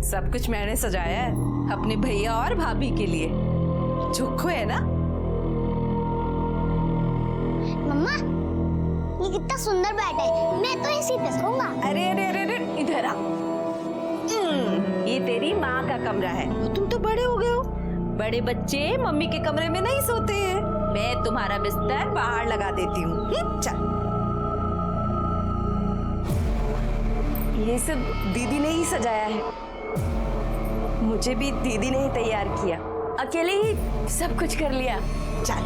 सब कुछ मैंने सजाया है अपने भैया और भाभी के लिए। चुखो है ना मम्मा, ये कितना सुंदर बेड है, मैं तो इसी पे सोऊंगा। अरे अरे अरे अरे इधर आ। ये तेरी माँ का कमरा है। तुम तो बड़े हो गए हो, बड़े बच्चे मम्मी के कमरे में नहीं सोते हैं। मैं तुम्हारा बिस्तर बाहर लगा देती हूँ। चल। ये सब दीदी ने ही सजाया है, मुझे भी दीदी ने ही तैयार किया, अकेले ही सब कुछ कर लिया। चल।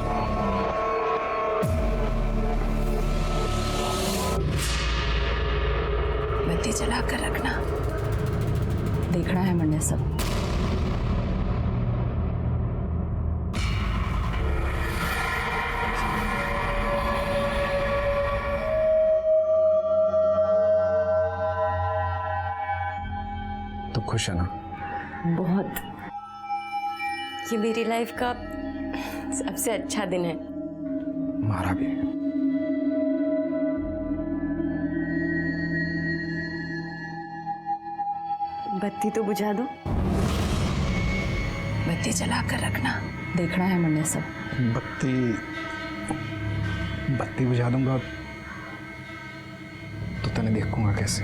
बत्ती जला कर रखना, देखना है मैंने सब। तो खुश है ना? बहुत। ये मेरी लाइफ का सबसे अच्छा दिन है। हमारा भी। बत्ती तो बुझा दो। बत्ती जला कर रखना, देखना है मैंने सब। बत्ती बुझा दूंगा तो तने देखूंगा कैसे?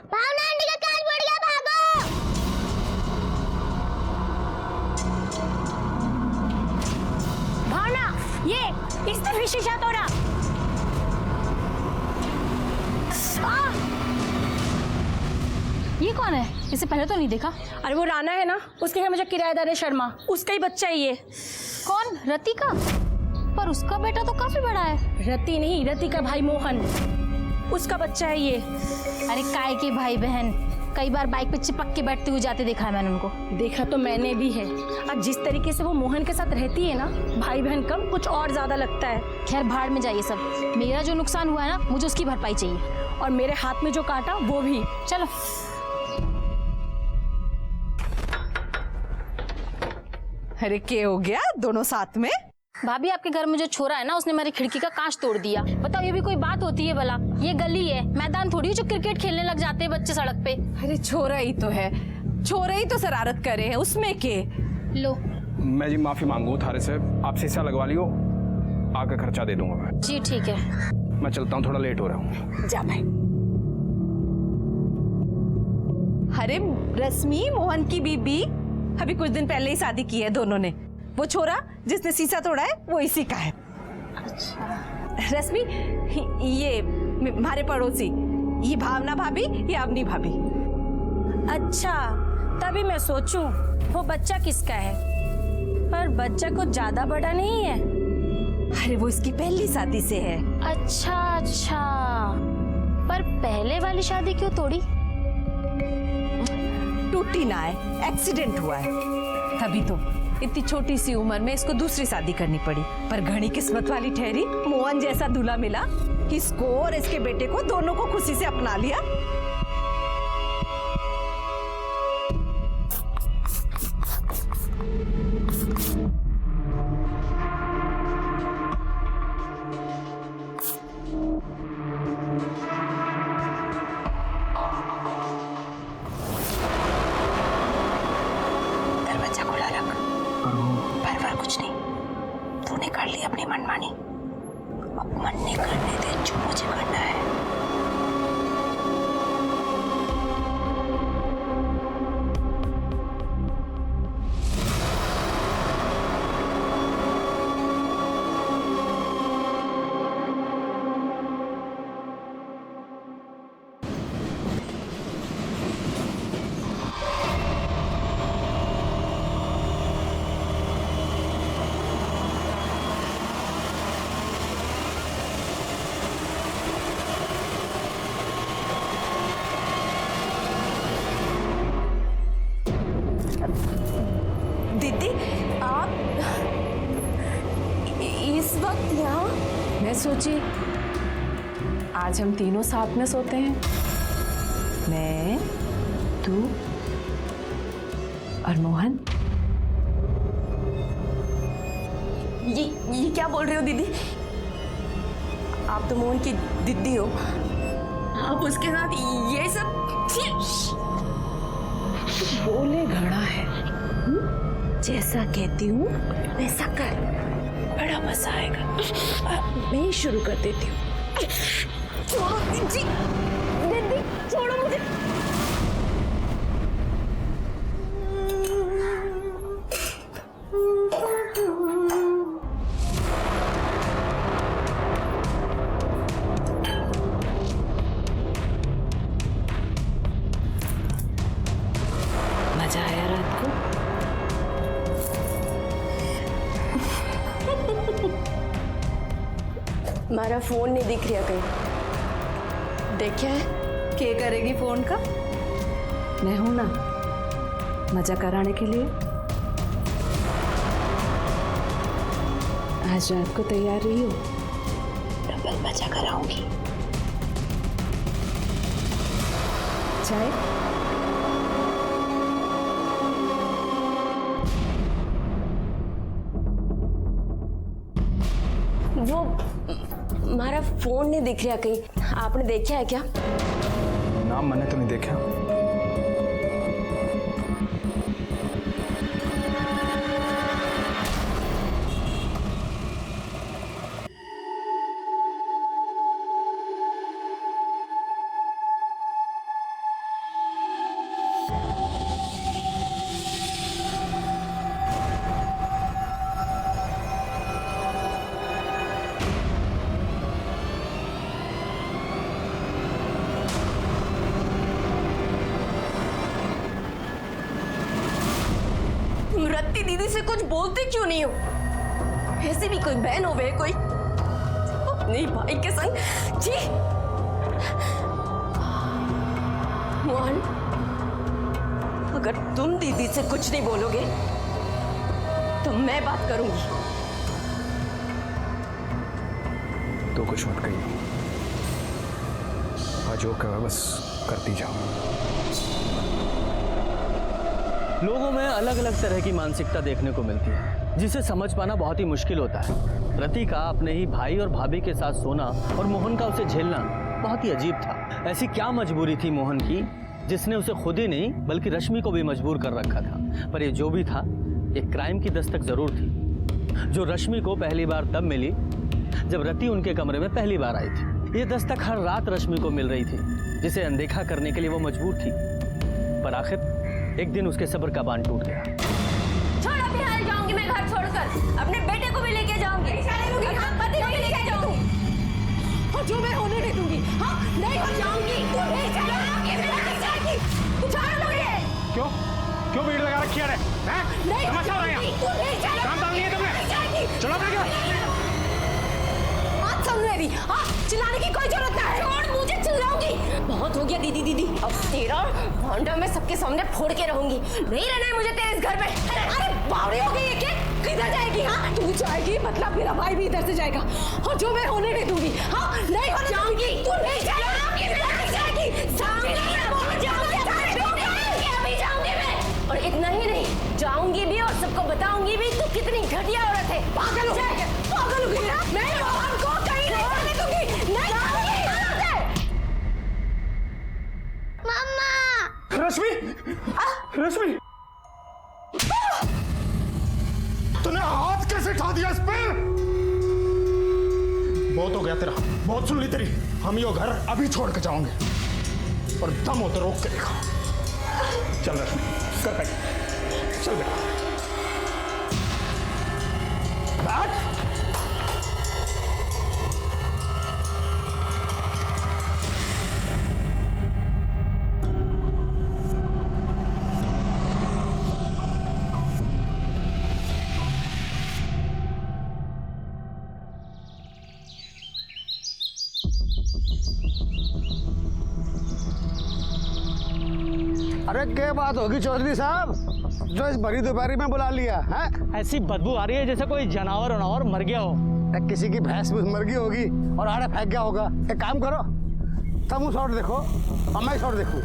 भावना आंटी का कान पड़ गया, भागो। भावना, ये इसने भी शीशा तोड़ा। ये कौन है? इसे पहले तो नहीं देखा। अरे वो राना है ना, उसके घर में जो किराएदार है शर्मा, उसका ही बच्चा है ये। कौन? रति का? पर उसका बेटा तो काफी बड़ा है। रति नहीं, रति का भाई मोहन, उसका बच्चा है ये। अरे काय के भाई बहन, कई बार बाइक पे चिपक के बैठते हुए जाते देखा है मैंने उनको। देखा तो मैंने भी है। अब जिस तरीके से वो मोहन के साथ रहती है ना, भाई बहन कम कुछ और ज्यादा लगता है। खैर भाड़ में जाइए सब। मेरा जो नुकसान हुआ है ना, मुझे उसकी भरपाई चाहिए। और मेरे हाथ में जो काटा वो भी। चलो। अरे क्या हो गया दोनों साथ में? भाभी, आपके घर में जो छोरा है ना, उसने मेरी खिड़की का कांच तोड़ दिया। बताओ ये भी कोई बात होती है भला? ये गली है, मैदान थोड़ी जो क्रिकेट खेलने लग जाते हैं बच्चे सड़क पे। अरे छोरा ही तो है, छोरा ही तो शरारत करे हैं, उसमें के। लो। मैं जी माफी मांगू थारे से, आप शीशा लगवा लियो, आगे खर्चा दे दूंगा मैं। जी ठीक है। मैं चलता हूँ, थोड़ा लेट हो रहा हूँ। जा भाई। अरे रश्मि, मोहन की बीबी अभी कुछ दिन पहले ही शादी की है दोनों ने। वो छोरा जिसने शीशा तोड़ा है वो इसी का है। अच्छा। रश्मि, ये हमारे पड़ोसी, ये भावना भाभी, ये अवनी भाभी। अच्छा, तभी मैं सोचूं वो बच्चा किसका है, पर बच्चा कुछ ज्यादा बड़ा नहीं है। अरे वो इसकी पहली शादी से है। अच्छा अच्छा, पर पहले वाली शादी क्यों तोड़ी? टूटी ना है, एक्सीडेंट हुआ है, तभी तो इतनी छोटी सी उम्र में इसको दूसरी शादी करनी पड़ी। पर घनी किस्मत वाली ठहरी, मोहन जैसा दूल्हा मिला, इसको और इसके बेटे को दोनों को खुशी से अपना लिया। दरवाजा खुला रख। पर कुछ नहीं, तूने कर ली अपनी मनमानी, अब मन नहीं करने दे जो मुझे करना है। आज हम तीनों साथ में सोते हैं, मैं, तू और मोहन। ये क्या बोल रहे हो दीदी? आप तो मोहन की दीदी हो, आप उसके साथ ये सब? बोले घड़ा है, जैसा कहती हूँ वैसा कर, बड़ा मजा आएगा। मैं ही शुरू कर देती हूँ। छोड़ो दीदी, दीदी छोड़ो मुझे। मजा आया रात को? हमारा फोन नहीं दिख रहा कहीं, देखा है? क्या करेगी फोन का? मैं हूं ना मजा कराने के लिए। आज रात को तैयार रही हो, डबल मजा कराऊंगी। चाय? वो हमारा फोन नहीं दिख रहा कहीं, आपने देखा है क्या? नाम मैंने तो नहीं देखा। रत्ती दीदी से कुछ बोलते क्यों नहीं हो? ऐसी भी कोई बहन हो वे कोई अपने भाई के संग? जी मोहन, अगर तुम दीदी से कुछ नहीं बोलोगे तो मैं बात करूंगी। तो कुछ मत कहिए, आज जो कहा बस करती जाओ। लोगों में अलग अलग तरह की मानसिकता देखने को मिलती है, जिसे समझ पाना बहुत ही मुश्किल होता है। रति का अपने ही भाई और भाभी के साथ सोना और मोहन का उसे झेलना बहुत ही अजीब था। ऐसी क्या मजबूरी थी मोहन की जिसने उसे खुद ही नहीं बल्कि रश्मि को भी मजबूर कर रखा था। पर ये जो भी था, एक क्राइम की दस्तक जरूर थी, जो रश्मि को पहली बार तब मिली जब रति उनके कमरे में पहली बार आई थी। ये दस्तक हर रात रश्मि को मिल रही थी, जिसे अनदेखा करने के लिए वो मजबूर थी। पर आखिर एक दिन उसके सब्र का बांध टूट गया। छोड़, अभी हाल जाऊंगी मैं घर छोड़कर, अपने बेटे को भी लेके जाऊंगी, हाँ, पति को भी लेके जाऊंगी, और जो मैं होने नहीं दूंगी। हाँ, नहीं हो जाऊंगी, तू नहीं चलोगी, मैं नहीं जाएगी, तू छोड़ मुझे। क्यों क्यों भीड़ लगा रखी है? नहीं समझ आ रहा है? तू नहीं चलोगी, काम डाल दिया तुमने? चलो मैं क्या? बात सुन मेरी, हाँ, चिल्लाने की कोई जरूरत नहीं है। छोड़ मुझे, चिल्लाऊंगी। बहुत हो गया दीदी दीदी, अब तेरा भांडा मैं सबके सामने फोड़ के रहूंगी। नहीं रहना है मुझे तेरे इस घर में। अरे बावड़ी हो गई है क्या? किधर जाएगी? हाँ, तू जाएगी मतलब मेरा भाई भी इधर से जाएगा, और जो मैं होने नहीं दूंगी। हाँ, नहीं हो जाऊंगी, तू नहीं जाएगी, नहीं जाएगी, अभी जाऊंगी मैं। और इतना ही नहीं, जाऊंगी भी और सबको बताऊंगी भी तू कितनी घटिया औरत है। पागल हो गई, पागल हो गई ना? मैं मोहन को कहीं नहीं जाने दूंगी, नहीं जाऊंगी। मम्मा, रश्मि, रश्मि, तूने हाथ कैसे उठा दिया इस पे? बहुत हो गया तेरा, बहुत सुन ली तेरी। हम ये घर अभी छोड़ के जाओगे, और दम हो तो रोक के देखो। चल रश्मि, कर बैठ, चल बैठ। अरे क्या बात होगी चौधरी साहब, जो इस भरी दोपहरी में बुला लिया है? ऐसी बदबू आ रही है जैसे कोई जानवर मर गया हो। किसी की भैंस भूस मर गई होगी और आड़े फेंक गया होगा। एक काम करो, तुम शॉट देखो और मैं शॉट देखूं।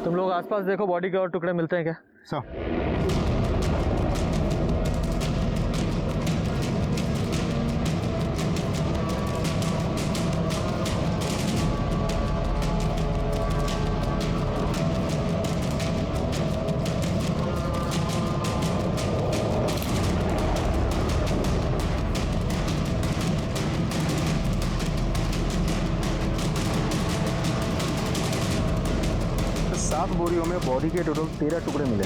तुम लोग आसपास देखो, बॉडी के और टुकड़े मिलते हैं क्या? सर सात बोरियों में बॉडी के टोटल 13 टुकड़े मिले।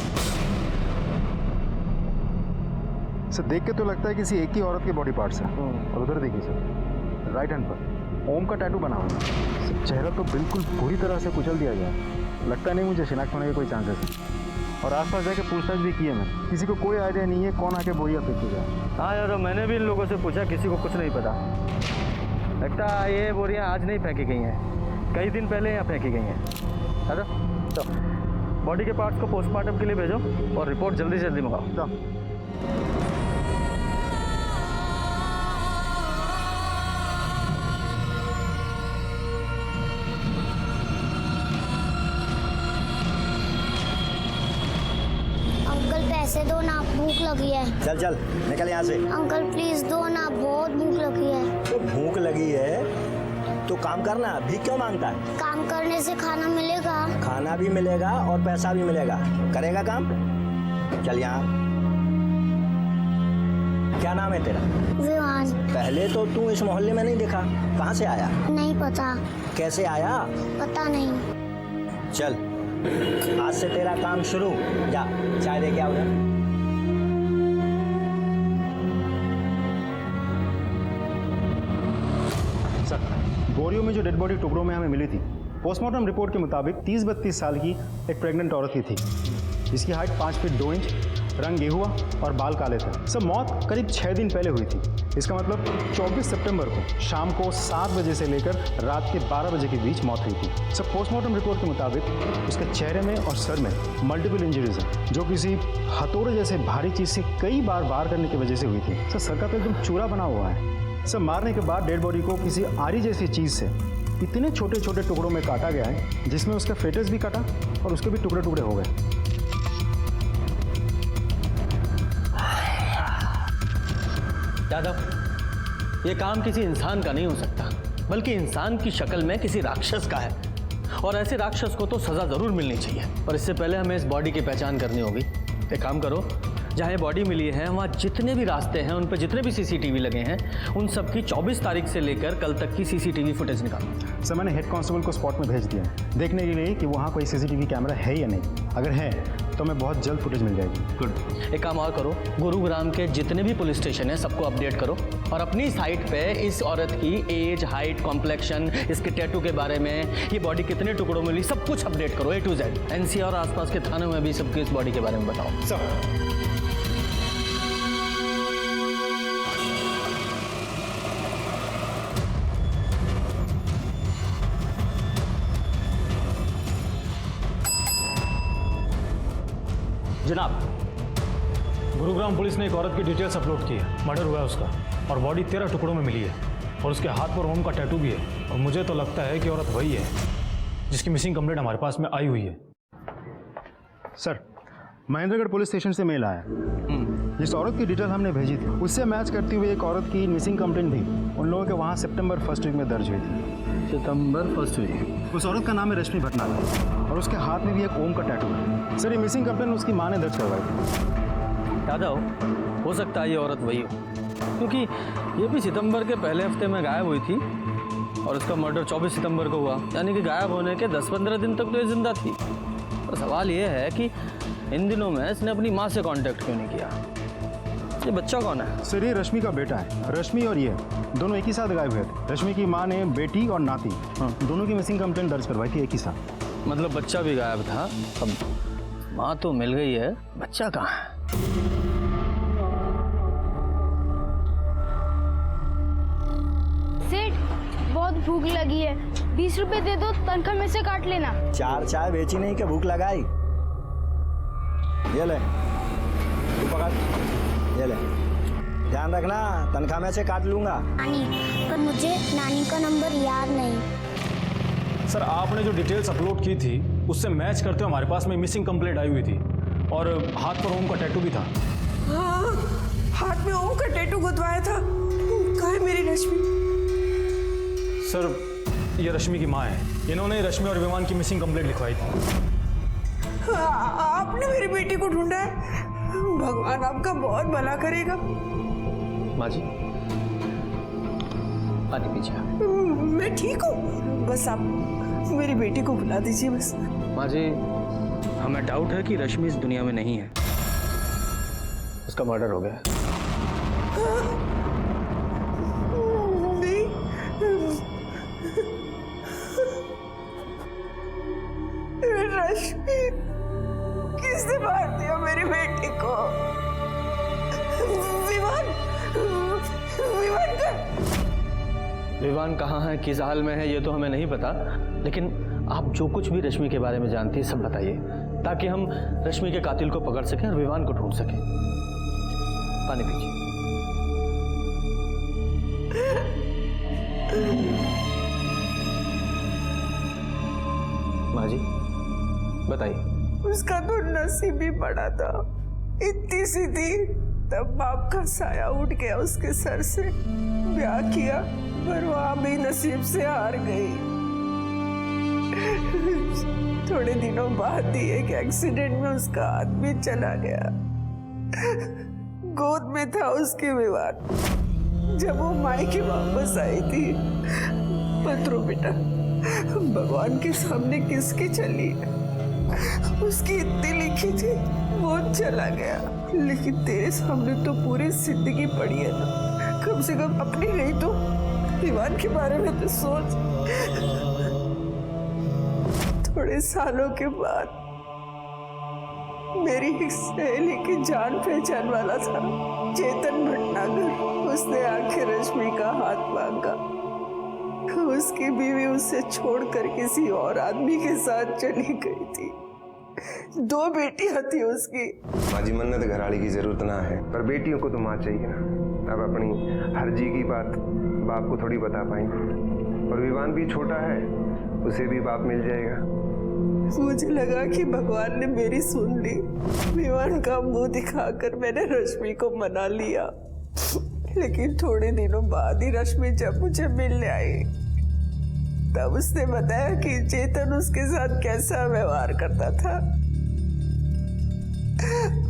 सर देख के तो लगता है किसी एक ही औरत के बॉडी पार्ट्स हैं। और उधर देखिए सर, राइट हैंड पर ओम का टैटू बना हुआ है। सर चेहरा तो बिल्कुल पूरी तरह से कुचल दिया गया। लगता नहीं मुझे शिनाख्त होने के कोई चांसेस है। और आसपास जाके पूछताछ भी की है मैंने, किसी को कोई आइडिया नहीं है कौन आके बोरिया फेंकेगा। हाँ यार, मैंने भी इन लोगों से पूछा, किसी को कुछ नहीं पता। लगता है ये बोरियां आज नहीं फेंकी गई हैं, कई दिन पहले यहाँ फेंकी गई हैं। अरे तो बॉडी के पार्ट्स को पोस्टमार्टम के लिए भेजो और रिपोर्ट जल्दी से जल्दी मंगाओ। अंकल पैसे दो ना, भूख लगी है। चल चल निकल यहाँ से। अंकल प्लीज दो ना, बहुत भूख लगी है। तो भूख लगी है तो काम करना, भीख क्यों मांगता है? काम करने से खाना मिलेगा। खाना भी मिलेगा और पैसा भी मिलेगा, करेगा काम? चल यहाँ। क्या नाम है तेरा? विवान। पहले तो तू इस मोहल्ले में नहीं दिखा, कहाँ से आया? नहीं पता। कैसे आया? पता नहीं। चल आज से तेरा काम शुरू। जा चाय दे के आओ। बोरियों में जो डेड बॉडी टुकड़ों में हमें मिली थी, पोस्टमार्टम रिपोर्ट के मुताबिक 30-32 साल की एक प्रेग्नेंट औरत ही थी, जिसकी हाइट 5 फीट 2 इंच, रंग गेहुआ और बाल काले थे। सब मौत करीब 6 दिन पहले हुई थी। इसका मतलब 24 सितंबर को शाम को 7 बजे से लेकर रात के 12 बजे के बीच मौत हुई थी। सब पोस्टमार्टम रिपोर्ट के मुताबिक उसके चेहरे में और सर में मल्टीपल इंजरीज हैं, जो किसी हथौड़े जैसे भारी चीज़ से कई बार वार करने की वजह से हुई थी। सर का तो एकदम चूरा बना हुआ है। सब मारने के बाद डेड बॉडी को किसी आरी जैसी चीज़ से इतने छोटे छोटे टुकड़ों में काटा गया है, जिसमें उसका फेटस भी काटा और उसके भी टुकड़े टुकड़े हो गए। यादव, ये काम किसी इंसान का नहीं हो सकता, बल्कि इंसान की शक्ल में किसी राक्षस का है। और ऐसे राक्षस को तो सजा जरूर मिलनी चाहिए। पर इससे पहले हमें इस बॉडी की पहचान करनी होगी। एक काम करो, जहाँ ये बॉडी मिली है वहाँ जितने भी रास्ते हैं, उन पर जितने भी सीसीटीवी लगे हैं, उन सब की 24 तारीख से लेकर कल तक की सीसीटीवी फुटेज निकालो। सर मैंने हेड कांस्टेबल को स्पॉट में भेज दिया है, देखने के लिए कि वहाँ कोई सीसीटीवी कैमरा है या नहीं। अगर है तो हमें बहुत जल्द फुटेज मिल जाएगी। गुड। एक काम और करो, गुरुग्राम के जितने भी पुलिस स्टेशन है सबको अपडेट करो और अपनी साइट पे इस औरत की एज, हाइट, कॉम्प्लेक्शन, इसके टैटू के बारे में, ये बॉडी कितने टुकड़ों में मिली, सब कुछ अपडेट करो A to Z। NCR और आसपास के थानों में भी सबकी इस बॉडी के बारे में बताओ। सर जनाब, गुरुग्राम पुलिस ने एक औरत की डिटेल्स अपलोड की है। मर्डर हुआ है उसका और बॉडी 13 टुकड़ों में मिली है और उसके हाथ पर ओम का टैटू भी है। और मुझे तो लगता है कि औरत वही है जिसकी मिसिंग कंप्लेंट हमारे पास में आई हुई है। सर, महेंद्रगढ़ पुलिस स्टेशन से मेल आया। जिस औरत की डिटेल हमने भेजी थी उससे मैच करती हुई एक औरत की मिसिंग कंप्लेंट भी उन लोगों के वहाँ सितंबर 1st वीक में दर्ज हुई थी। सितंबर 1st वीक? उस औरत का नाम है रश्मि भटनागर और उसके हाथ में भी एक ओम का टैटू है। सर, ये मिसिंग कंप्लेंट उसकी माँ ने दर्ज करवाई थी। यादव, हो सकता है ये औरत वही हो, क्योंकि ये भी सितंबर के पहले हफ्ते में गायब हुई थी और उसका मर्डर 24 सितंबर को हुआ, यानी कि गायब होने के 10-15 दिन तक तो ये जिंदा थी। तो सवाल ये है कि इन दिनों में इसने अपनी माँ से कांटेक्ट क्यों नहीं किया? ये बच्चा कौन है? सर, ये रश्मि का बेटा है। रश्मि और ये दोनों एक ही साथ गायब हुए थे। रश्मि की माँ ने बेटी और नाती दोनों की मिसिंग कंप्लेंट दर्ज करवाई थी एक ही साथ। मतलब बच्चा भी गायब था। अब माँ तो मिल गई है, बच्चा कहाँ है? भूख लगी है, 20 रुपए दे दो, तनख्वाह में से काट लेना। 4 चाय बेची नहीं कि भूख लगाई। ये ले, तू पकड़, ये ले, ध्यान रखना, तनख्वाह में से काट लूंगा। नानी, पर मुझे नानी का नंबर याद नहीं। सर आपने जो डिटेल्स अपलोड की थी उससे मैच करते हुए हमारे पास में मिसिंग कंप्लेंट आई हुई थी और हाथ पर ओम का टैटू भी था। हाँ, हाथ में ओम का टैटू गुदवाया था। कहाँ है मेरी रश्मि? सर ये रश्मि की माँ है, इन्होंने रश्मि और विमान की मिसिंग कंप्लेंट लिखवाई थी। आपने मेरी बेटी को ढूंढा है, भगवान आपका बहुत भला करेगा। माँ जी पानी पीजिए। मैं ठीक हूँ, बस आप मेरी बेटी को बुला दीजिए बस। माँ जी हमें डाउट है कि रश्मि इस दुनिया में नहीं है, उसका मर्डर हो गया है। नहीं, रश्मि किसने मार दिया मेरी बेटी को? विवान कहाँ है, किस हाल में है, ये तो हमें नहीं पता, लेकिन आप जो कुछ भी रश्मि के बारे में जानती है सब बताइए, ताकि हम रश्मि के कातिल को पकड़ सकें और विवान को ढूंढ सकें। पानी पीजिए। माँ जी बताइए। उसका तो नसीब ही बड़ा था, इतनी सी थी तब बाप का साया उठ गया उसके सर से। ब्याह किया पर वहां भी नसीब से हार गई। थोड़े दिनों बाद ही एक एक्सीडेंट में उसका आदमी चला गया। गोद में था उसके विवान। जब वो मायके वापस आई थी, पत्रो बेटा भगवान के सामने किसकी चली, उसकी इतनी लिखी थी वो चला गया, लेकिन तेरे सामने तो पूरी जिंदगी पड़ी है ना, कम से कम अपनी नहीं तो दीवान के बारे में तो सोच। थोड़े सालों के बाद मेरी एक सहेली की जान पहचान वाला था चेतन भटनागर, उसने आखिर रश्मि का हाथ मांगा। उसकी बीवी उसे छोड़कर किसी और आदमी के साथ चली गई थी। 2 बेटियां थी उसकी। माँ जी मन्नत घराड़ी की जरूरत ना है, पर बेटियों को तो माँ चाहिए ना। अब अपनी हर्जी की बात बाप को थोड़ी बता पाएंगे, और विवान भी छोटा है, उसे भी बाप मिल जाएगा। मुझे लगा कि भगवान ने मेरी सुन ली। विवान का मुंह दिखाकर मैंने रश्मि को मना लिया, लेकिन थोड़े दिनों बाद ही रश्मि जब मुझे मिलने आई तब उसने बताया कि चेतन उसके साथ कैसा व्यवहार करता था।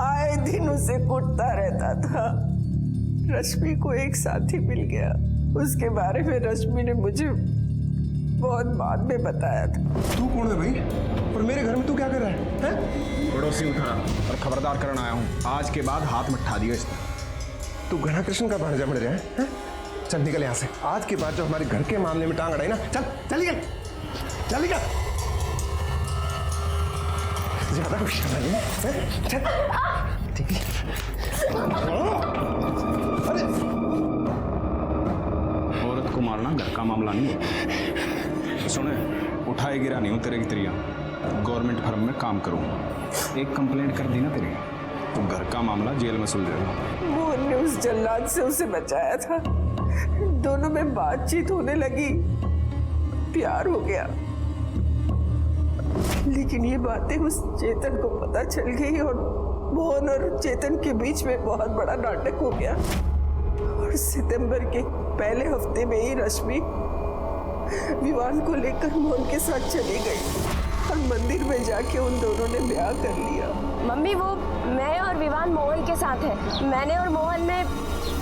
आए दिन उसे कुटता रहता था। रश्मि को एक साथी मिल गया, उसके बारे में रश्मि ने मुझे बहुत बाद में बताया था। तू कौन है भाई, और मेरे घर में तू क्या कर रहा है? पड़ोसी उठा और खबरदार करना आया हूँ, आज के बाद हाथ में ठा दिया इसने। तू घना कृष्ण का भांजा बढ़ रहा है? चल निकल यहाँ से। आज के बाद जो हमारे घर के मामले में टांग अड़ाई ना, चल चल निकल, चल निकल। ज्यादा कुछ नहीं है, चल। ठीक है। अरे औरत को मारना घर का मामला नहीं है। सुने, उठाए गिरा नहीं हूँ तेरे की तेरिया, गवर्नमेंट फर्म में काम करूँगा। एक कंप्लेंट कर दी ना तेरी तो घर का मामला जेल में सुलझेगा। मोहन ने उस जल्लाद से उसे बचाया था, दोनों में बातचीत होने लगी, प्यार हो गया, लेकिन ये बातें उस चेतन को पता चल गई और मोहन और चेतन के बीच में बहुत बड़ा नाटक हो गया। और सितंबर के पहले हफ्ते में ही रश्मि विवान को लेकर मोहन के साथ चली गई और मंदिर में जाके उन दोनों ने ब्याह कर लिया। मम्मी वो मैं और विवान मोहन के साथ है, मैंने और मोहन ने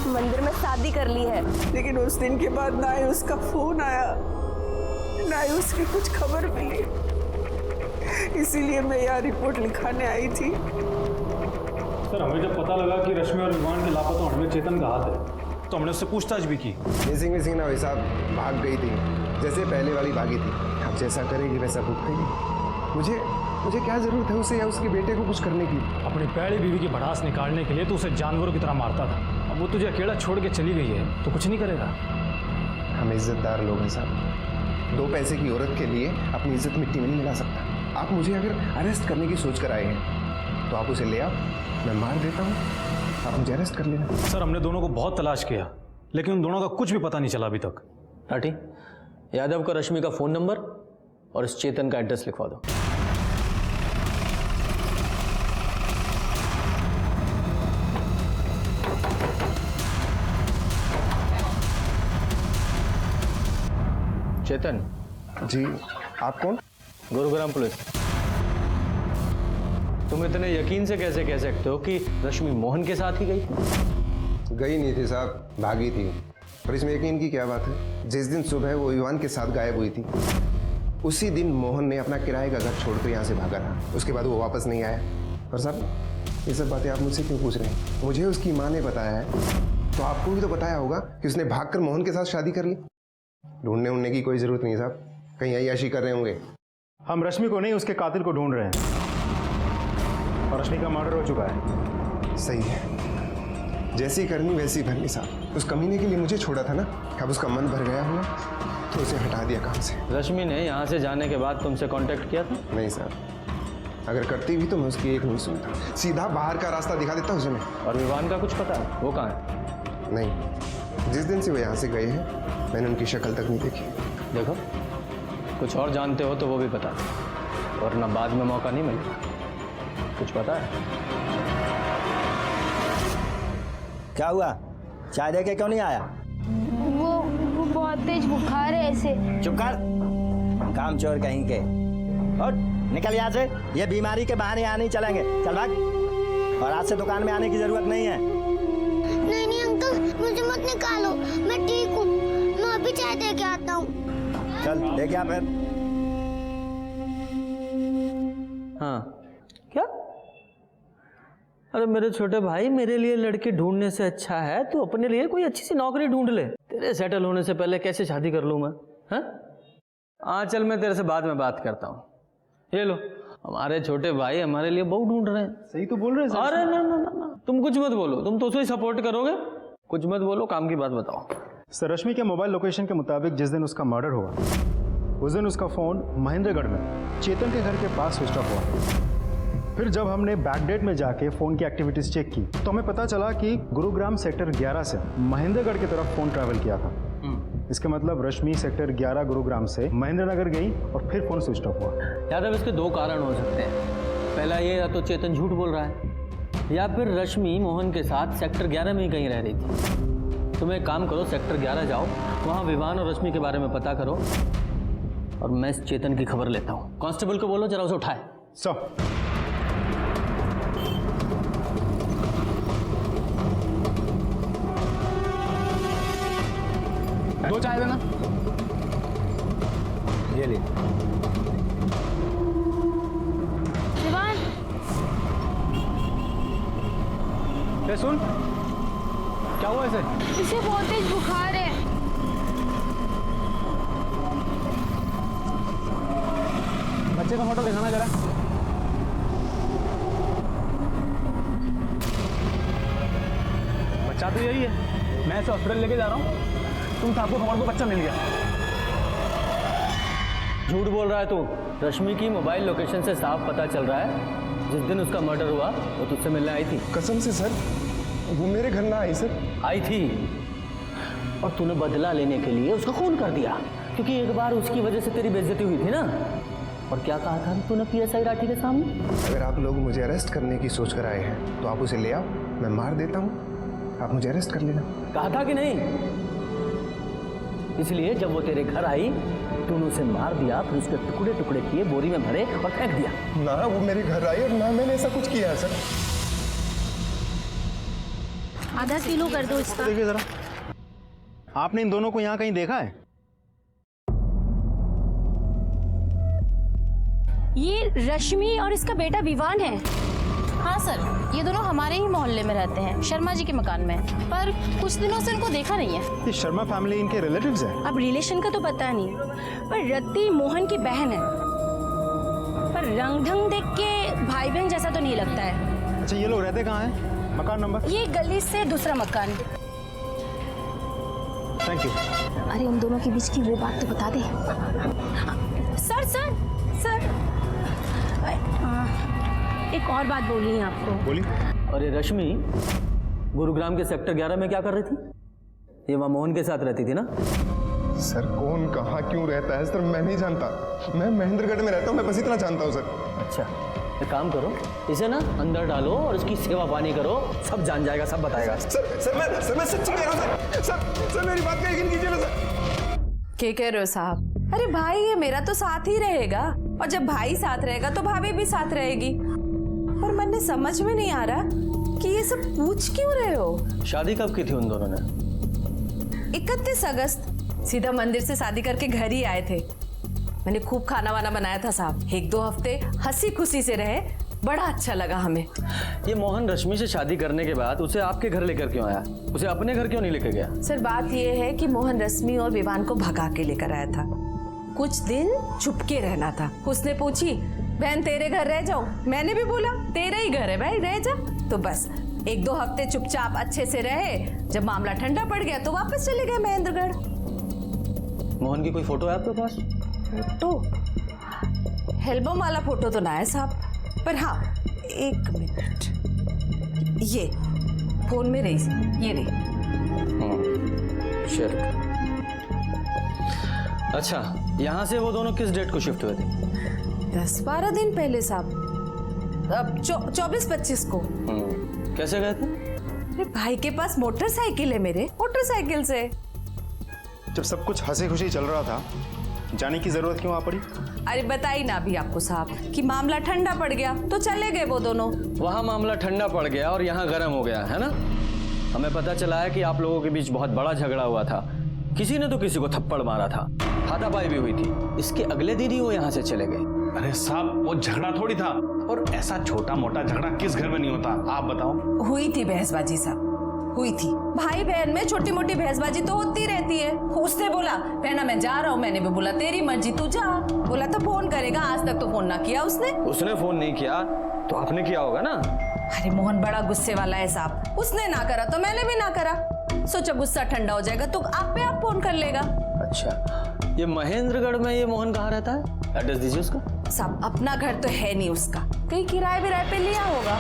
मंदिर में शादी कर ली है। लेकिन उस दिन के बाद ना ही उसका फोन आया, ना ही उसकी कुछ खबर मिली, इसीलिए मैं यहाँ रिपोर्ट लिखाने आई थी। सर हमें जब पता लगा कि रश्मि और विवान के लापता होने में चेतन का हाथ है तो हमने उससे पूछताछ भी की। मिसिंग ना भाई साहब, भाग गई थी जैसे पहले वाली भागी थी। अब जैसा करेगी वैसा भुगतेगी। मुझे क्या जरूरत है उसे या उसके बेटे को कुछ करने की? अपनी पहली बीवी की भड़ास निकालने के लिए तो उसे जानवरों की तरह मारता था, अब वो तुझे अकेला छोड़ के चली गई है तो कुछ नहीं करेगा। हम इज्जतदार लोग हैं साहब, दो पैसे की औरत के लिए अपनी इज्जत मिट्टी में नहीं मिला सकता। आप मुझे अगर अरेस्ट करने की सोच कर आए हैं तो आप उसे ले आओ, मैं मार देता हूँ, आप मुझे अरेस्ट कर लेना। सर हमने दोनों को बहुत तलाश किया लेकिन उन दोनों का कुछ भी पता नहीं चला अभी तक। राठी, यादव का रश्मि का फ़ोन नंबर और इस चेतन का एड्रेस लिखवा दो। चेतन जी, आप कौन? गुरुग्राम पुलिस। तुम इतने यकीन से कैसे कह सकते हो कि रश्मि मोहन के साथ ही गई थी? गई नहीं थी साहब, भागी थी। पर इसमें यकीन की क्या बात है? जिस दिन सुबह वो विवान के साथ गायब हुई थी उसी दिन मोहन ने अपना किराए का घर छोड़कर यहाँ से भागा था। उसके बाद वो वापस नहीं आया। पर साहब ये सब बातें आप मुझसे क्यों पूछ रहे हैं? मुझे उसकी माँ ने बताया है तो आपको भी तो बताया होगा कि उसने भागकर मोहन के साथ शादी कर ली। ढूंढने उड़ने की कोई जरूरत नहीं साहब, कहीं अय्याशी कर रहे होंगे। हम रश्मि को नहीं उसके कातिल को ढूंढ रहे हैं और रश्मि का मर्डर हो चुका है। सही है, जैसी करनी वैसी भरनी साहब। उस कमीने के लिए मुझे छोड़ा था ना, अब उसका मन भर गया होगा तो उसे हटा दिया काम से। रश्मि ने यहाँ से जाने के बाद तुमसे कांटेक्ट किया था? नहीं साहब, अगर करती भी तो मैं उसकी एक नहीं सुनता, सीधा बाहर का रास्ता दिखा देता उसे मैं। और विवान का कुछ पता है? वो कहाँ है? नहीं, जिस दिन से वो यहाँ से गए हैं मैंने उनकी शक्ल तक नहीं देखी। देखो, कुछ और जानते हो तो वो भी बता दो, वरना बाद में मौका नहीं मिलेगा। कुछ पता है? क्या हुआ? चाय दे के क्यों नहीं आया? वो बहुत तेज बुखार है ऐसे। चुप कर, काम चोर कहीं के। और निकल यहाँ से, ये बीमारी के बहाने यहाँ नहीं चलेंगे। चल भाग, और आज से दुकान में आने की जरूरत नहीं है। नहीं नहीं अंकल, मुझे मत निकालो, मैं ठीक हूँ। मैं अभी चाय दे के आता हूँ। चल देख आ फिर। हाँ क्या? अरे मेरे छोटे भाई, मेरे लिए लड़की ढूंढने से अच्छा है तू अपने लिए कोई अच्छी सी नौकरी ढूंढ ले। तेरे सेटल होने से पहले कैसे शादी कर लूँ मैं? हाँ चल, मैं तेरे से बाद में बात करता हूँ। ये लो, हमारे छोटे भाई हमारे लिए बहू ढूंढ रहे हैं। सही तो बोल रहे हैं। अरे ना ना ना, तुम कुछ मत बोलो, तुम तो उसे ही सपोर्ट करोगे। कुछ मत बोलो, काम की बात बताओ। सर रश्मि के मोबाइल लोकेशन के मुताबिक जिस दिन उसका मर्डर हुआ उस दिन उसका फ़ोन महेंद्रगढ़ में चेतन के घर के पास स्विच ऑफ हुआ। फिर जब हमने बैकडेट में जाके फ़ोन की एक्टिविटीज़ चेक की तो हमें पता चला कि गुरुग्राम सेक्टर 11 से महेंद्रगढ़ की तरफ फ़ोन ट्रैवल किया था। इसका मतलब रश्मि सेक्टर 11 गुरुग्राम से महेंद्रनगर गई और फिर फ़ोन स्विच ऑफ हुआ। यादव, इसके दो कारण हो सकते हैं। पहला ये, या तो चेतन झूठ बोल रहा है या फिर रश्मि मोहन के साथ सेक्टर 11 में ही कहीं रह रही थी। तुम एक काम करो, सेक्टर 11 जाओ, वहाँ विवान और रश्मि के बारे में पता करो और मैं इस चेतन की खबर लेता हूँ। कांस्टेबल को बोलो जरा उसे उठाए। सर दो चाय देना। ये ले। विवान, ये सुन, क्या हुआ इसे? इसे बहुत तेज बुखार है। बच्चे का फोटो दिखाना जरा। बच्चा तो यही है, मैं इसे हॉस्पिटल लेके जा रहा हूँ। तुम साहब को हमारे को बच्चा मिल गया। झूठ बोल रहा है तू। रश्मि की मोबाइल लोकेशन से साफ पता चल रहा है जिस दिन उसका मर्डर हुआ वो तुझसे मिलने आई थी। कसम से सर, वो मेरे घर ना आई सर। आई थी और तूने बदला लेने के लिए उसका खून कर दिया, क्योंकि एक बार उसकी वजह से तेरी बेइज्जती हुई थी ना। और क्या कहा था तूने पीएसआई राठी के सामने? अगर आप लोग मुझे अरेस्ट करने की सोच कर आए हैं तो आप उसे ले आओ, मैं मार देता हूँ, आप मुझे अरेस्ट कर लेना। कहा था कि नहीं? इसलिए जब वो तेरे घर आई तूने उसे मार दिया, फिर उसके टुकड़े टुकड़े किए, बोरी में भरे और फेंक दिया। ना वो मेरे घर आई और ना मैंने ऐसा कुछ किया है सर। आधा किलो कर दो इसका। देखिए जरा, आपने इन दोनों को यहाँ कहीं देखा है? ये रश्मि और इसका बेटा विवान है। हाँ सर, ये दोनों हमारे ही मोहल्ले में रहते हैं, शर्मा जी के मकान में। पर कुछ दिनों से इनको देखा नहीं है। ये शर्मा फैमिली इनके रिलेटिव्स हैं? अब रिलेशन का तो पता नहीं, पर रत्ती मोहन की बहन है। पर रंग ढंग देख के भाई बहन जैसा तो नहीं लगता है। अच्छा, ये लोग रहते कहाँ हैं? मकान नंबर? ये गली से दूसरा मकान। Thank you. अरे उन दोनों के बीच की वो बात तो बता दे। सर सर सर एक और बात बोलनी है आपको। बोलिए। अरे रश्मि, गुरुग्राम के सेक्टर 11 में क्या कर रही थी? ये वहाँ मोहन के साथ रहती थी ना? सर कौन कहाँ क्यों रहता है सर मैं नहीं जानता। मैं महेंद्रगढ़ में रहता हूँ, मैं बस इतना जानता हूँ सर। अच्छा, एक काम करो, इसे ना अंदर डालो और इसकी सेवा पानी करो, सब जान जाएगा, सब बताएगा। सर मैं सच्ची कह रहा हूँ सर मेरी बात का यकीन कीजिए ना सर। क्या कह रहे हो साहब? अरे भाई ये मेरा तो साथ ही रहेगा, और जब भाई साथ रहेगा तो भाभी भी साथ रहेगी। पर मन समझ में नहीं आ रहा कि ये सब पूछ क्यों रहे हो? शादी कब की थी उन दोनों ने? 31 अगस्त। सीधा मंदिर से शादी करके घर ही आए थे। मैंने खूब खाना वाना बनाया था साहब। 1-2 हफ्ते हंसी खुशी से रहे, बड़ा अच्छा लगा हमें। ये मोहन रश्मि से शादी करने के बाद उसे आपके घर लेकर क्यों आया? उसे अपने घर क्यों नहीं लेकर गया? सर बात ये है कि मोहन रश्मि और विवान को भगा के लेकर आया था। कुछ दिन चुपके रहना था। उसने पूछी बहन तेरे घर रह जाऊं? मैंने भी बोला तेरा ही घर है भाई, रह जा। तो बस 1-2 हफ्ते चुपचाप अच्छे से रहे। जब मामला ठंडा पड़ गया तो वापस चले गए महेंद्रगढ़। मोहन की कोई फोटो है आपके पास? फोटो? एल्बम वाला फोटो तो ना है साहब, पर हाँ 1 मिनट, ये फोन में रही, ये रही। अच्छा, यहाँ से वो दोनों किस डेट को शिफ्ट हुए थे? 10-12 दिन पहले साहब, अब 24-25 को। कैसे गए थे? अरे भाई के पास मोटरसाइकिल है, मेरे मोटरसाइकिल से। जब सब कुछ हंसी खुशी चल रहा था, जाने की जरूरत क्यों आ पड़ी? अरे बताई ना अभी आपको साहब कि मामला ठंडा पड़ गया तो चले गए वो दोनों। वहाँ मामला ठंडा पड़ गया और यहाँ गर्म हो गया है ना? हमें पता चला है कि आप लोगों के बीच बहुत बड़ा झगड़ा हुआ था। किसी ने तो किसी को थप्पड़ मारा था, हाथापाई भी हुई थी। इसके अगले दिन ही वो यहाँ से चले गए। अरे साहब वो झगड़ा थोड़ी था, और ऐसा छोटा मोटा झगड़ा किस घर में नहीं होता, आप बताओ। हुई थी बहसबाजी साहब, हुई थी। भाई बहन में छोटी मोटी बहसबाजी तो होती रहती है। उसने बोला बहना मैं जा रहा हूँ, मैंने भी बोला तेरी मर्जी तू जा। बोला था फोन करेगा, आज तक तो फोन ना किया उसने। उसने फोन नहीं किया तो आपने किया होगा ना? अरे मोहन बड़ा गुस्से वाला है साहब, उसने ना करा तो मैंने भी ना करा। सोचा गुस्सा ठंडा हो जाएगा तो आप पे आप फोन कर लेगा। अच्छा, ये महेंद्रगढ़ में ये मोहन कहाँ रहता है? एड्रेस दीजिए उसका। साहब अपना घर तो है नहीं उसका, कहीं किराए विराए पे लिया होगा।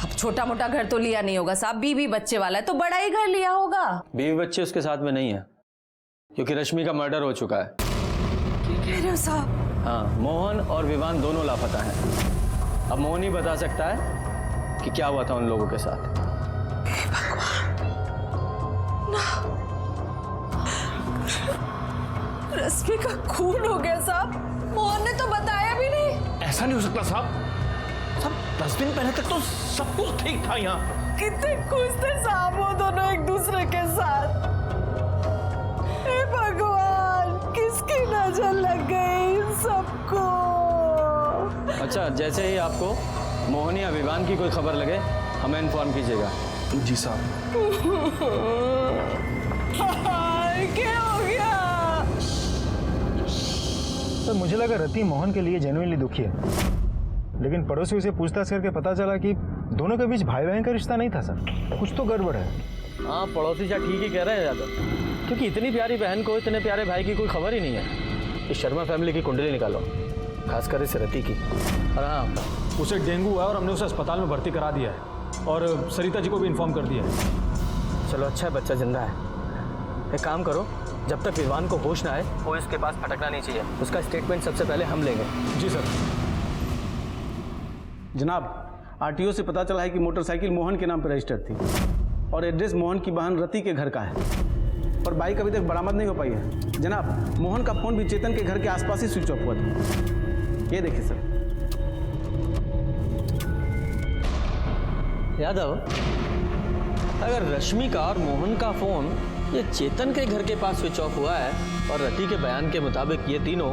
अब छोटा मोटा घर तो लिया नहीं होगा साहब, बीवी बच्चे वाला है तो बड़ा ही घर लिया होगा। बीवी बच्चे उसके साथ में नहीं है, क्योंकि रश्मि का मर्डर हो चुका है। क्या कह रहे हो साहब? हाँ, मोहन और विवान दोनों लापता हैं। अब मोहन ही बता सकता है कि क्या हुआ था उन लोगों के साथ। रश्मि का खून हो गया साहब, मोहन ने तो बताया भी नहीं। ऐसा नहीं हो सकता साहब, 10 दिन पहले तक तो सब कुछ ठीक था यहाँ। कितने खुश थे साहब वो दोनों एक दूसरे के साथ। हे भगवान, किसकी नजर लग गई इन सबको। अच्छा, जैसे ही आपको मोहन या विवान की कोई खबर लगे हमें इन्फॉर्म कीजिएगा। जी साहब। क्या हो गया? तो मुझे लगा रति मोहन के लिए जेन्युइनली दुखी है, लेकिन पड़ोसी उसे पूछताछ करके पता चला कि दोनों के बीच भाई बहन का रिश्ता नहीं था सर, कुछ तो गड़बड़ है। हाँ, पड़ोसी शायद ठीक ही कह रहे हैं यादव, क्योंकि इतनी प्यारी बहन को इतने प्यारे भाई की कोई खबर ही नहीं है। इस शर्मा फैमिली की कुंडली निकालो, खासकर इस रति की। और हाँ, उसे डेंगू है और हमने उसे अस्पताल में भर्ती करा दिया है, और सरिता जी को भी इन्फॉर्म कर दिया है। चलो अच्छा है, बच्चा जिंदा है। एक काम करो, जब तक विवान को होश ना आए वो इसके पास भटकना नहीं चाहिए। उसका स्टेटमेंट सबसे पहले हम लेंगे। जी सर। जनाब, आरटीओ से पता चला है कि मोटरसाइकिल मोहन के नाम पर रजिस्टर्ड थी और एड्रेस मोहन की बहन रति के घर का है, और बाइक अभी तक बरामद नहीं हो पाई है। जनाब, मोहन का फोन भी चेतन के घर के आसपास ही स्विच ऑफ हुआ था। ये देखिए सर। यादव, अगर रश्मि का और मोहन का फोन ये चेतन के घर के पास स्विच ऑफ हुआ है, और रति के बयान के मुताबिक ये तीनों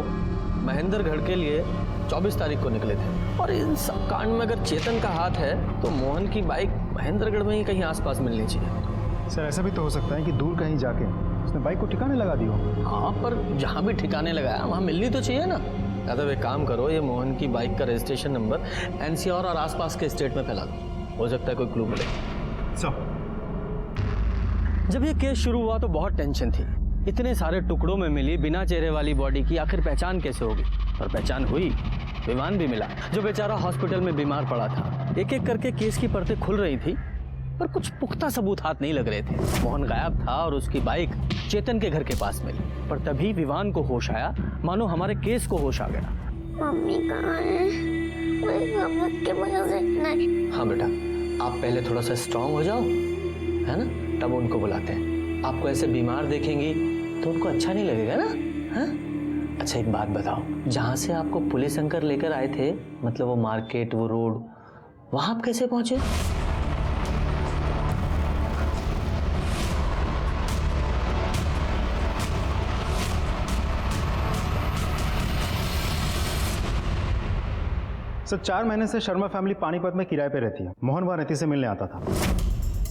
महेंद्रगढ़ के लिए 24 तारीख को निकले थे, और इन सब कांड में अगर चेतन का हाथ है तो मोहन की बाइक महेंद्रगढ़ में ही कहीं आसपास मिलनी चाहिए। सर ऐसा भी तो हो सकता है कि दूर कहीं जाके उसने बाइक को ठिकाने लगा दी हो। हाँ, पर जहाँ भी ठिकाने लगाया वहाँ मिलनी तो चाहिए ना। यादव, एक काम करो, ये मोहन की बाइक का रजिस्ट्रेशन नंबर एनसीआर और आसपास के स्टेट में फैला दो, हो सकता है कोई क्लू मिले। सर, जब ये केस शुरू हुआ तो बहुत टेंशन थी। इतने सारे टुकड़ों में मिली बिना चेहरे वाली बॉडी की आखिर पहचान कैसे होगी? और पहचान हुई, विमान भी मिला जो बेचारा हॉस्पिटल में बीमार पड़ा था। एक एक करके केस की परतें खुल रही थी पर कुछ पुख्ता सबूत हाथ नहीं लग रहे थे। मोहन गायब था और उसकी बाइक चेतन के घर के पास मिली, पर तभी विवान को होश आया, मानो हमारे केस को होश आ गया। मम्मी कहाँ है? मेरी पापा के वजह से नहीं। हाँ बेटा, आप पहले थोड़ा सा स्ट्रांग हो जाओ, है ना, तब उनको बुलाते हैं। आपको ऐसे बीमार देखेंगी तो उनको अच्छा नहीं लगेगा ना? हाँ? अच्छा एक बात बताओ, जहाँ से आपको पुलिस अंकल लेकर आए थे, मतलब वो मार्केट, वो रोड, वहाँ आप कैसे पहुँचे? सर 4 महीने से शर्मा फैमिली पानीपत में किराए पे रहती है। मोहन वहाँ रति से मिलने आता था।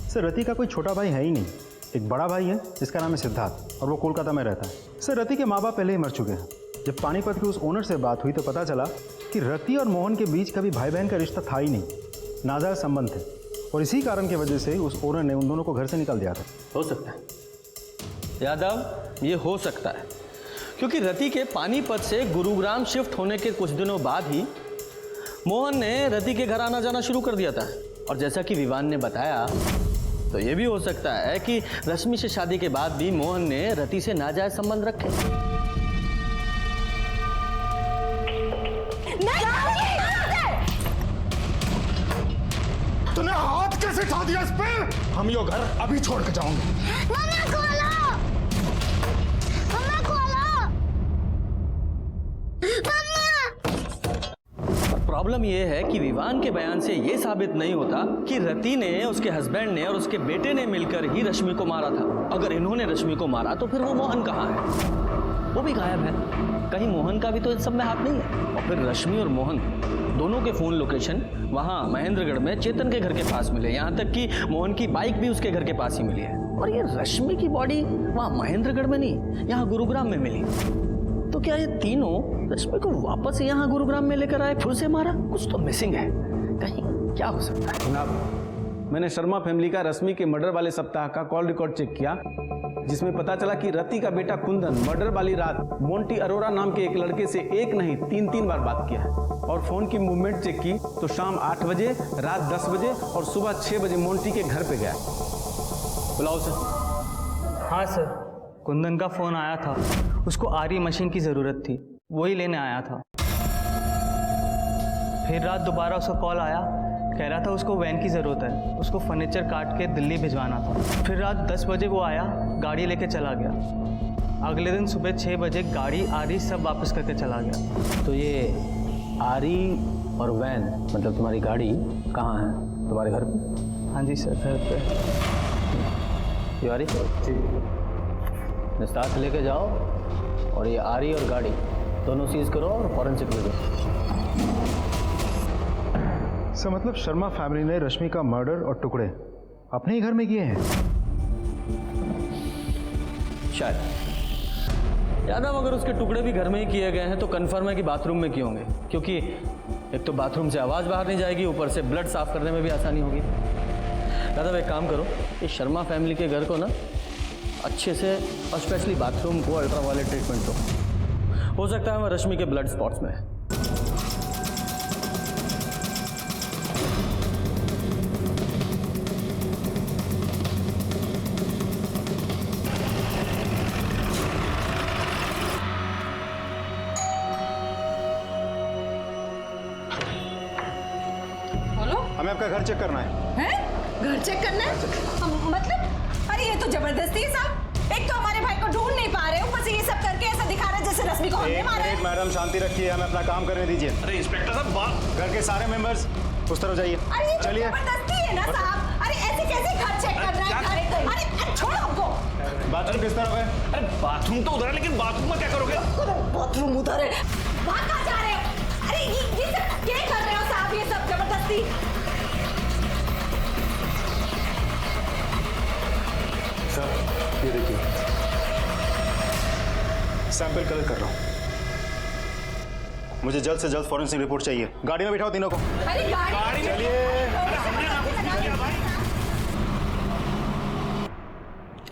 सर रति का कोई छोटा भाई है ही नहीं, एक बड़ा भाई है जिसका नाम है सिद्धार्थ और वो कोलकाता में रहता है। सर रति के माँ बाप पहले ही मर चुके हैं। जब पानीपत के उस ओनर से बात हुई तो पता चला कि रति और मोहन के बीच कभी भाई बहन का रिश्ता था ही नहीं, नाजायज संबंध थे, और इसी कारण की वजह से उस ओनर ने उन दोनों को घर से निकाल दिया था। हो सकता है यादव, ये हो सकता है क्योंकि रति के पानीपत से गुरुग्राम शिफ्ट होने के कुछ दिनों बाद ही मोहन ने रति के घर आना जाना शुरू कर दिया था। और जैसा कि विवान ने बताया, तो ये भी हो सकता है कि रश्मि से शादी के बाद भी मोहन ने रति से नाजायज संबंध रखे। तूने हाथ कैसे उठा दिया इस पे? हम यो घर अभी छोड़ के जाऊंगे। मम्मा खोलो, मम्मा खोलो, मम्मा। प्रॉब्लम यह है कि विवान के बयान से यह साबित नहीं होता कि रति ने, उसके हस्बैंड ने और उसके बेटे ने मिलकर ही रश्मि को मारा था। अगर इन्होंने रश्मि को मारा तो फिर वो मोहन कहाँ है? वो भी गायब है। कहीं मोहन का भी तो इन सब में हाथ नहीं है। और फिर रश्मि और मोहन दोनों के फोन लोकेशन वहाँ महेंद्रगढ़ में चेतन के घर के पास मिले, यहाँ तक कि मोहन की बाइक भी उसके घर के पास ही मिली है। और ये रश्मि की बॉडी वहाँ महेंद्रगढ़ में नहीं, यहाँ गुरुग्राम में मिली। तो क्या ये तीनों रश्मि को वापस यहाँ गुरुग्राम में लेकर आए, फिर से मारा? कुछ तो मिसिंग है, कहीं क्या हो सकता है? जनाब, मैंने शर्मा फैमिली का रश्मि के मर्डर वाले सप्ताह का कॉल रिकॉर्ड चेक किया, जिसमें पता चला कि रति का बेटा कुंदन मर्डर वाली रात मोंटी अरोरा नाम के एक लड़के से एक नहीं 3 बार बात किया है। और फोन की मूवमेंट चेक की तो शाम 8 बजे, रात 10 बजे और सुबह 6 बजे मोंटी के घर पे गया। बुलाओ सर। हाँ सर, कुंदन का फोन आया था, उसको आरी मशीन की ज़रूरत थी, वही लेने आया था। फिर रात दोबारा उसका कॉल आया, कह रहा था उसको वैन की ज़रूरत है, उसको फर्नीचर काट के दिल्ली भिजवाना था। फिर रात 10 बजे वो आया, गाड़ी लेके चला गया। अगले दिन सुबह 6 बजे गाड़ी आरी सब वापस करके चला गया। तो ये आरी और वैन मतलब तुम्हारी गाड़ी कहाँ है? तुम्हारे घर पे? हाँ जी सर, घर पे। तिवारी साथ लेके जाओ और ये आरी और गाड़ी दोनों सीज करो और फॉरेंसिक भेजो। सर मतलब शर्मा फैमिली ने रश्मि का मर्डर और टुकड़े अपने ही घर में किए हैं? शायद। यादव, अगर उसके टुकड़े भी घर में ही किए गए हैं तो कंफर्म है कि बाथरूम में किए होंगे, क्योंकि एक तो बाथरूम से आवाज़ बाहर नहीं जाएगी, ऊपर से ब्लड साफ करने में भी आसानी होगी। यादव एक काम करो, इस शर्मा फैमिली के घर को ना अच्छे से और स्पेशली बाथरूम को अल्ट्रावायलेट ट्रीटमेंट दो। हो सकता है वह रश्मि के ब्लड स्पॉट्स में है। बोलो, हमें आपका घर चेक करना है। घर चेक करना है? मतलब अरे ये तो जबरदस्ती है साहब। एक तो हमारे भाई को ढूंढ नहीं पा रहे, ऊपर से ये सब करके ऐसा दिखा रहे जैसे रश्मि को हमने मारा है। मैडम शांति रखिए, हमें अपना काम करने दीजिए। अरे इंस्पेक्टर साहब, घर के सारे मेंबर्स उस तरफ जाइए। अरे ये चलिए। जबरदस्ती है ना साहब। अरे ऐसे कैसे घर चेक कर रहा है? अरे छोड़ो हमको। बाथरूम किस तरफ है? अरे बाथरूम तो उधर है, लेकिन बाथरूम में क्या करोगे? बाथरूम उधर है। वहाँ कहाँ जा रहे हो? अरे ये सब क्या कर रहे हो साहब? ये सब जबरदस्ती। सर ये देखिए, सैंपल कलेक्ट कर रहा हूँ। मुझे जल्द से जल्द फॉरेंसिक रिपोर्ट चाहिए। गाड़ी में बिठाओ तीनों को। अरे गाड़ी चलिए।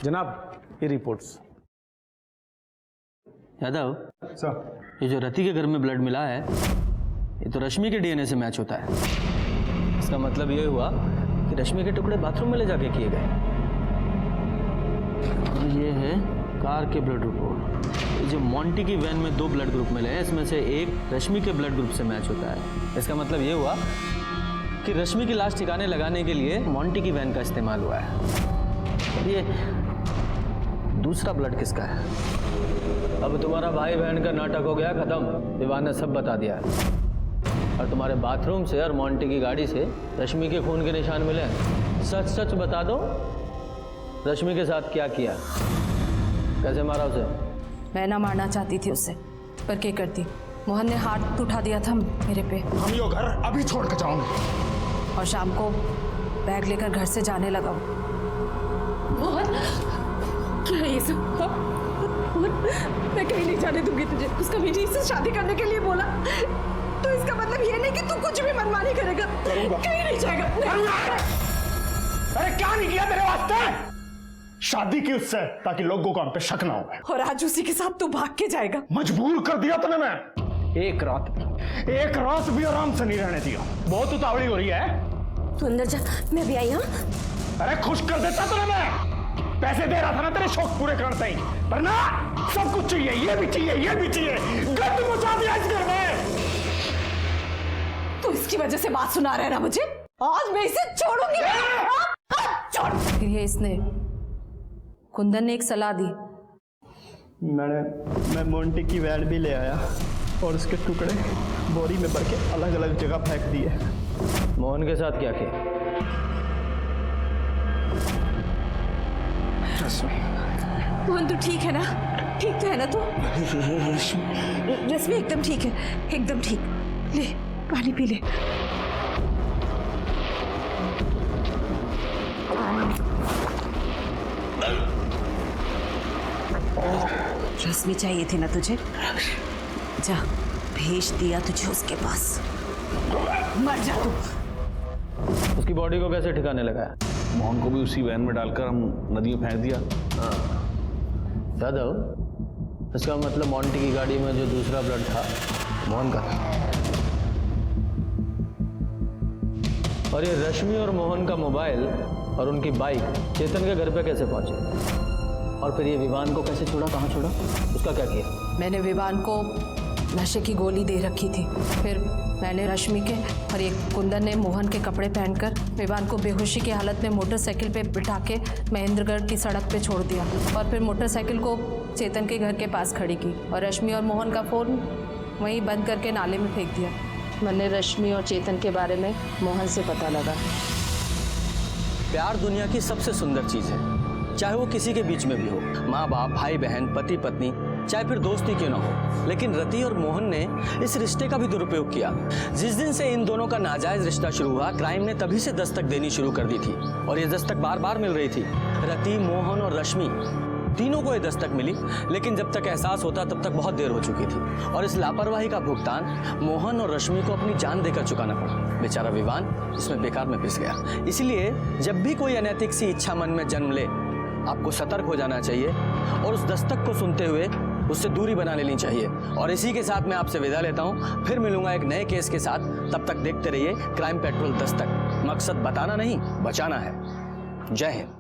जनाब, ये रिपोर्ट्स यादव सर, ये जो रति के घर में ब्लड मिला है ये तो रश्मि के डीएनए से मैच होता है। इसका मतलब ये हुआ कि रश्मि के टुकड़े बाथरूम में ले जाके किए गए। और ये है कार के ब्लड रिपोर्ट। ये जो मोंटी की वैन में 2 ब्लड ग्रुप मिले हैं इसमें से एक रश्मि के ब्लड ग्रुप से मैच होता है। इसका मतलब ये हुआ कि रश्मि की लाश ठिकाने लगाने के लिए मोंटी की वैन का इस्तेमाल हुआ है। और ये दूसरा ब्लड किसका है? अब तुम्हारा भाई बहन का नाटक हो गया खत्म। दीवान ने सब बता दिया है। और तुम्हारे बाथरूम से और मोंटी की गाड़ी से रश्मि के खून के निशान मिले हैं। सच सच बता दो, रश्मि के साथ क्या किया, कैसे मारा उसे? मैं ना मारना चाहती थी उससे, पर क्या करती, मोहन ने हाथ उठा दिया था मेरे पे। हम यो घर अभी छोड़ के जाऊंगे। और शाम को बैग लेकर घर से जाने लगा। मोहन, क्या है ये सब? मोहन, मैं कहीं नहीं जाने दूंगी तुझे। उसका विजय से शादी करने के लिए बोला, तो इसका मतलब ये नहीं कि तू कुछ भी मनमानी करेगा। कहीं नहीं जाएगा। अरे क्या नहीं किया तेरे वास्ते? शादी की उससे ताकि लोगों को हम पे शक ना हो। और आज उसी के साथ तू भाग के जाएगा। मजबूर कर दिया तूने। मैं एक रात भी आराम से नहीं रहने दिया। बहुत उतावली हो रही है। तू अंदर जा, मैं भी आई। हाँ, अरे खुश कर देता तूने। मैं पैसे दे रहा था ना तेरे शौक पूरे करते ही, पर ना सब कुछ चाहिए, ये भी चाहिए, ये भी चाहिए। गंद मचा दिया इस घर में। तो इसकी वजह से बात सुना रहा है ना मुझे। आज मैं इसे छोड़ूंगी। छोड़। फिर ये इसने, कुंदन ने एक सलाह दी। मैं मोंटी की वैन भी ले आया और उसके टुकड़े बोरी में भर के अलग अलग जगह फेंक दिए। मोहन के साथ क्या किया? मोहन तू ठीक है ना? ठीक तो है ना तू? रश्मि एकदम ठीक है, एकदम ठीक। ले पानी पी ले। रश्मि चाहिए थी ना तुझे? जा, भेज दिया तुझे उसके पास। मर जा तू। उसकी बॉडी को कैसे ठिकाने लगाया? मोहन को भी उसी वैन में डालकर हम नदी में फेंक दिया। यादव, इसका मतलब मोंटी की गाड़ी में जो दूसरा ब्लड था मोहन का था। और ये रश्मि और मोहन का मोबाइल और उनकी बाइक चेतन के घर पे कैसे पहुंचे? और फिर ये विवान को कैसे छोड़ा, कहाँ छोड़ा, उसका क्या किया? मैंने विवान को नशे की गोली दे रखी थी। फिर मैंने रश्मि के और एक कुंदन ने मोहन के कपड़े पहनकर विवान को बेहोशी की हालत में मोटरसाइकिल पे बिठा के महेंद्रगढ़ की सड़क पे छोड़ दिया। और फिर मोटरसाइकिल को चेतन के घर के पास खड़ी की और रश्मि और मोहन का फ़ोन वहीं बंद करके नाले में फेंक दिया। मैंने रश्मि और चेतन के बारे में मोहन से पता लगा। प्यार दुनिया की सबसे सुंदर चीज़ है, चाहे वो किसी के बीच में भी हो, माँ बाप, भाई बहन, पति पत्नी, चाहे फिर दोस्ती क्यों ना हो। लेकिन रति और मोहन ने इस रिश्ते का भी दुरुपयोग किया। जिस दिन से इन दोनों का नाजायज रिश्ता शुरू हुआ, क्राइम ने तभी से दस्तक देनी शुरू कर दी थी। और ये दस्तक बार बार मिल रही थी। रति, मोहन और रश्मि तीनों को ये दस्तक मिली, लेकिन जब तक एहसास होता तब तक बहुत देर हो चुकी थी। और इस लापरवाही का भुगतान मोहन और रश्मि को अपनी जान देकर चुकाना पड़ा। बेचारा विवान इसमें बेकार में पिस गया। इसलिए जब भी कोई अनैतिक सी इच्छा मन में जन्म ले, आपको सतर्क हो जाना चाहिए और उस दस्तक को सुनते हुए उससे दूरी बना लेनी चाहिए। और इसी के साथ मैं आपसे विदा लेता हूं। फिर मिलूंगा एक नए केस के साथ। तब तक देखते रहिए क्राइम पेट्रोल दस्तक। मकसद बताना नहीं, बचाना है। जय हिंद।